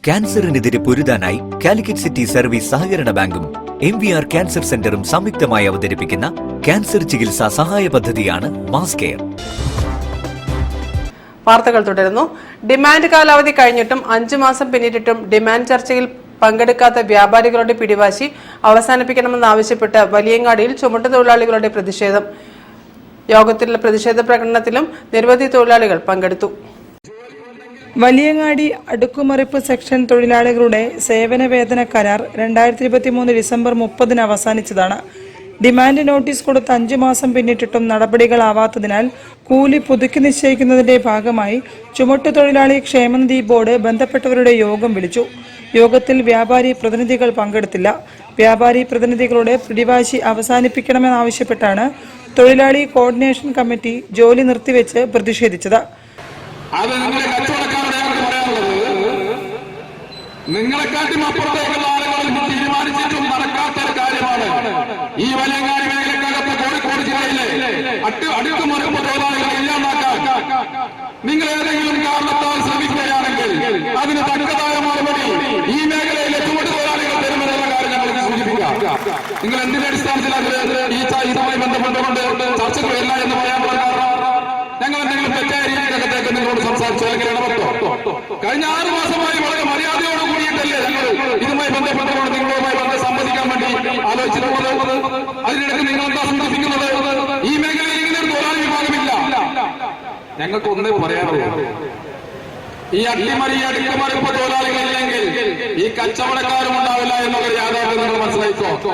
ക്യാൻസറിനെതിരെ പൊരുതാനായി Calicut city service സഹകരണ ബാങ്കും MVR cancer സെന്ററും സംയുക്തമായി അവതരിപ്പിക്കുന്ന ക്യാൻസർ ചികിത്സാ സഹായ പദ്ധതിയാണ് മാസ് കെയർ. വാർത്തകൾ തുടരുന്നു. ഡിമാൻഡ് കാലാവധി കഴിഞ്ഞിട്ടും 5 മാസം പിന്നിട്ടിട്ടും ഡിമാൻഡ് ചർച്ചയിൽ പങ്കെടുക്കാത്ത വ്യാപാരികളുടെ പിടിവാശി അവസാനിപ്പിക്കണമെന്നാവശ്യപ്പെട്ട് വലിയങ്ങാടിയിൽ ചുമട്ടുതൊഴിലാളികളുടെ പ്രതിഷേധം. യോഗത്തിലുള്ള പ്രതിഷേധ പ്രകടനത്തിലും നിരവധി തൊഴിലാളികൾ പങ്കെടുത്തു. വലിയങ്ങാടി അടുക്കുമറിപ്പ് സെക്ഷൻ തൊഴിലാളികളുടെ സേവന വേതന കരാർ 2023 ഡിസംബർ 30 അവസാനിച്ചതാണ്. ഡിമാൻഡ് നോട്ടീസ് കൊടുത്ത് 5 മാസം പിന്നിട്ടിട്ടും നടപടികളാവാത്തതിനാൽ കൂലി പുതുക്കി നിശ്ചയിക്കുന്നതിന്റെ ഭാഗമായി ചുമട്ടുതൊഴിലാളി ക്ഷേമനിധി ബോർഡ് ബന്ധപ്പെട്ടവരുടെ യോഗം വിളിച്ചു. യോഗത്തിൽ വ്യാപാരി പ്രതിനിധികൾ പങ്കെടുത്തില്ല. വ്യാപാരി പ്രതിനിധികളുടെ പിടിവാശി അവസാനിപ്പിക്കണമെന്നാവശ്യപ്പെട്ടാണ് തൊഴിലാളി കോർഡിനേഷൻ കമ്മിറ്റി ജോലി നിർത്തിവെച്ച് പ്രതിഷേധിച്ചത്. അത് നിങ്ങളുടെ കച്ചവടക്കാരുടെ പറയാനുള്ളത്, നിങ്ങളെക്കാട്ടും അപ്പുറത്തേക്കുള്ള ആളുകൾ തീരുമാനിച്ചിട്ടും നടക്കാത്ത ഒരു കാര്യമാണ്. ഈ വലിയങ്ങാടി മേഖലക്കകത്ത് കോഴിക്കോട് ജില്ലയിലെ അടുക്കുമറിപ്പ് തൊഴിലാളികളെ ഇല്ലാണ്ടാക്കാൻ നിങ്ങൾ ഏതെങ്കിലും കാരണത്താൽ ശ്രമിക്കുകയാണെങ്കിൽ അതിന് തക്കതായ മറുപടി ഈ മേഖലയിലെ ചുമട്ടുതൊഴിലാളികൾ തരുമെന്നുള്ള കാര്യം ഞങ്ങൾക്ക് സൂചിപ്പിക്കാം. നിങ്ങൾ എന്തിന്റെ അടിസ്ഥാനത്തിൽ ഇതുമായി ബന്ധപ്പെട്ടുകൊണ്ട് ചർച്ചകളില്ല എന്ന് പറയാനുള്ള കാരണം ഞങ്ങൾ എന്തെങ്കിലും തെറ്റായ രീതിക്കകത്തേക്ക് നിങ്ങളോട് സംസാരിച്ചു അല്ലെങ്കിൽ ഇടപെട്ടോ? കഴിഞ്ഞ 6 മാസമായി വളരെ മര്യാദയോട് കൂടിയിട്ടല്ലേ ഞങ്ങൾ ഇതുമായി ബന്ധപ്പെട്ടുകൊണ്ട് നിങ്ങളുമായി സംവദിക്കാൻ വേണ്ടി ആലോചിച്ചിട്ടുള്ളത്. അതിനിടയ്ക്ക് നിങ്ങൾ എന്താ സൂചിപ്പിക്കുന്നത്? ഈ മേഖലയിൽ ഇങ്ങനെ ഒരു തൊഴിലാളി വിഭാഗമില്ല. ഞങ്ങൾക്ക് ഒന്നേ പറയാനുള്ളൂ, ഈ അടുക്കുമറിപ്പ് തൊഴിലാളികളില്ലെങ്കിൽ ഈ കച്ചവടക്കാരും ഉണ്ടാവില്ല എന്നുള്ള യാഥാർത്ഥ്യം നിങ്ങൾ മനസ്സിലാക്കോ?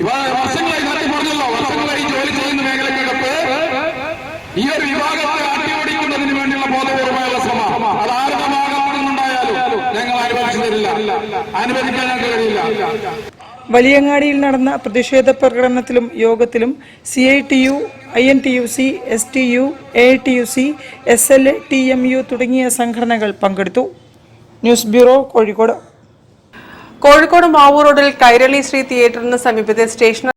ഇവ വർഷങ്ങളായി നേരത്തെ പറഞ്ഞല്ലോ, വർഷങ്ങളായി ജോലി ചെയ്യുന്ന മേഖലക്കകത്ത് ഈ ഒരു വിഭാഗത്തെ അട്ടിയോടിക്കുന്നതിന് വേണ്ടിയുള്ള ബോധപൂർവമായുള്ള ശ്രമം അത് ആരുടെ ഭാഗത്തു നിന്നുണ്ടായാലും ഞങ്ങൾ അനുവദിച്ചു തരില്ല, അനുവദിക്കാൻ ഞങ്ങൾക്ക് കഴിയില്ല. വലിയങ്ങാടിയിൽ നടന്ന പ്രതിഷേധ പ്രകടനത്തിലും യോഗത്തിലും CITU, INTUC, STU, AITUC, SLA, TMU തുടങ്ങിയ സംഘടനകൾ പങ്കെടുത്തു. News bureau, Kozhikode. കോഴിക്കോട് മാവൂർ റോഡിൽ കൈരളി ശ്രീ തിയേറ്ററിന് സമീപത്തെ സ്റ്റേഷൻ